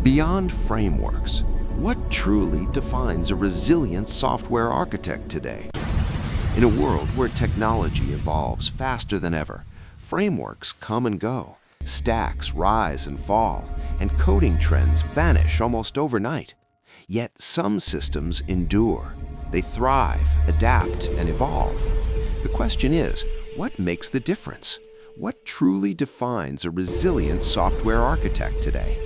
Beyond frameworks, what truly defines a resilient software architect today? In a world where technology evolves faster than ever, frameworks come and go, stacks rise and fall, and coding trends vanish almost overnight. Yet some systems endure. They thrive, adapt, and evolve. The question is, what makes the difference? What truly defines a resilient software architect today?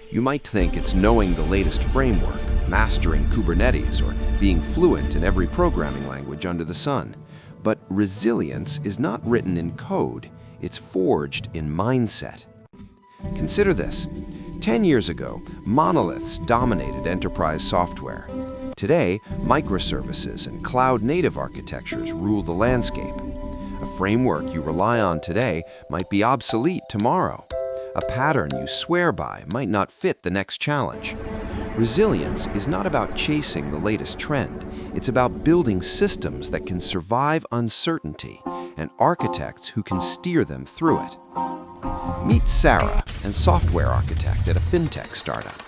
You might think it's knowing the latest framework, mastering Kubernetes, or being fluent in every programming language under the sun. But resilience is not written in code, it's forged in mindset. Consider this. 10 years ago, monoliths dominated enterprise software. Today, microservices and cloud-native architectures rule the landscape. A framework you rely on today might be obsolete tomorrow. A pattern you swear by might not fit the next challenge. Resilience is not about chasing the latest trend. It's about building systems that can survive uncertainty and architects who can steer them through it. Meet Sarah, a software architect at a fintech startup.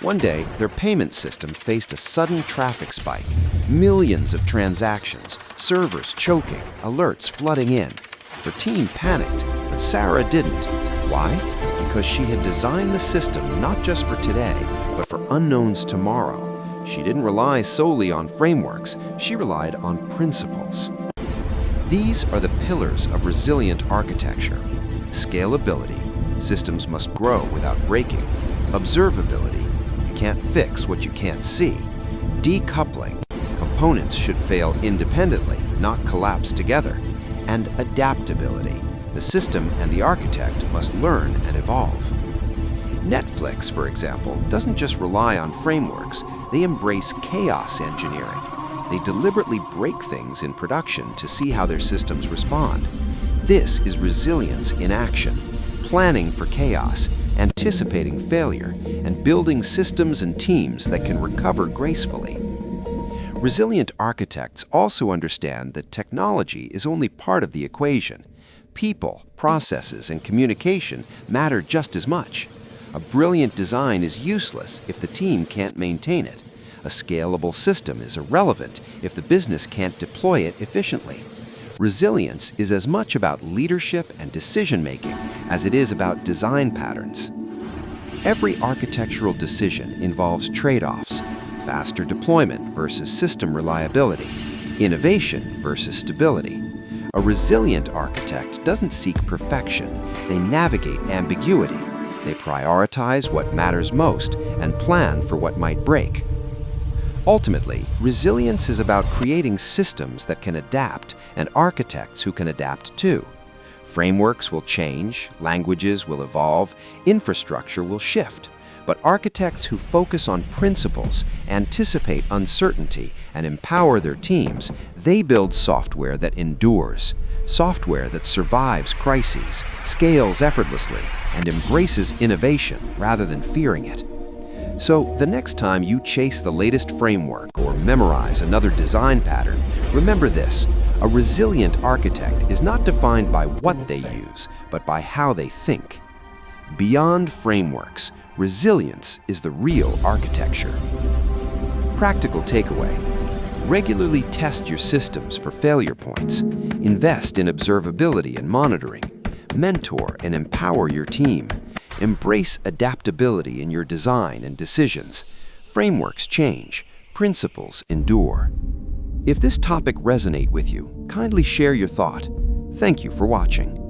One day, their payment system faced a sudden traffic spike. Millions of transactions, servers choking, alerts flooding in. Her team panicked, but Sarah didn't. Why? Because she had designed the system not just for today, but for unknowns tomorrow. She didn't rely solely on frameworks, she relied on principles. These are the pillars of resilient architecture. Scalability. Systems must grow without breaking. Observability. You can't fix what you can't see. Decoupling. Components should fail independently, not collapse together. And adaptability. The system and the architect must learn and evolve. Netflix, for example, doesn't just rely on frameworks, they embrace chaos engineering. They deliberately break things in production to see how their systems respond. This is resilience in action, planning for chaos, anticipating failure, and building systems and teams that can recover gracefully. Resilient architects also understand that technology is only part of the equation. People, processes, and communication matter just as much. A brilliant design is useless if the team can't maintain it. A scalable system is irrelevant if the business can't deploy it efficiently. Resilience is as much about leadership and decision-making as it is about design patterns. Every architectural decision involves trade-offs: faster deployment versus system reliability, innovation versus stability. A resilient architect doesn't seek perfection, they navigate ambiguity. They prioritize what matters most and plan for what might break. Ultimately, resilience is about creating systems that can adapt and architects who can adapt too. Frameworks will change, languages will evolve, infrastructure will shift. But architects who focus on principles, anticipate uncertainty, and empower their teams, they build software that endures, software that survives crises, scales effortlessly, and embraces innovation rather than fearing it. So, the next time you chase the latest framework or memorize another design pattern, remember this: a resilient architect is not defined by what they use, but by how they think. Beyond frameworks, resilience is the real architecture. Practical takeaway: regularly test your systems for failure points. Invest in observability and monitoring. Mentor and empower your team. Embrace adaptability in your design and decisions. Frameworks change, principles endure. If this topic resonates with you, kindly share your thought. Thank you for watching.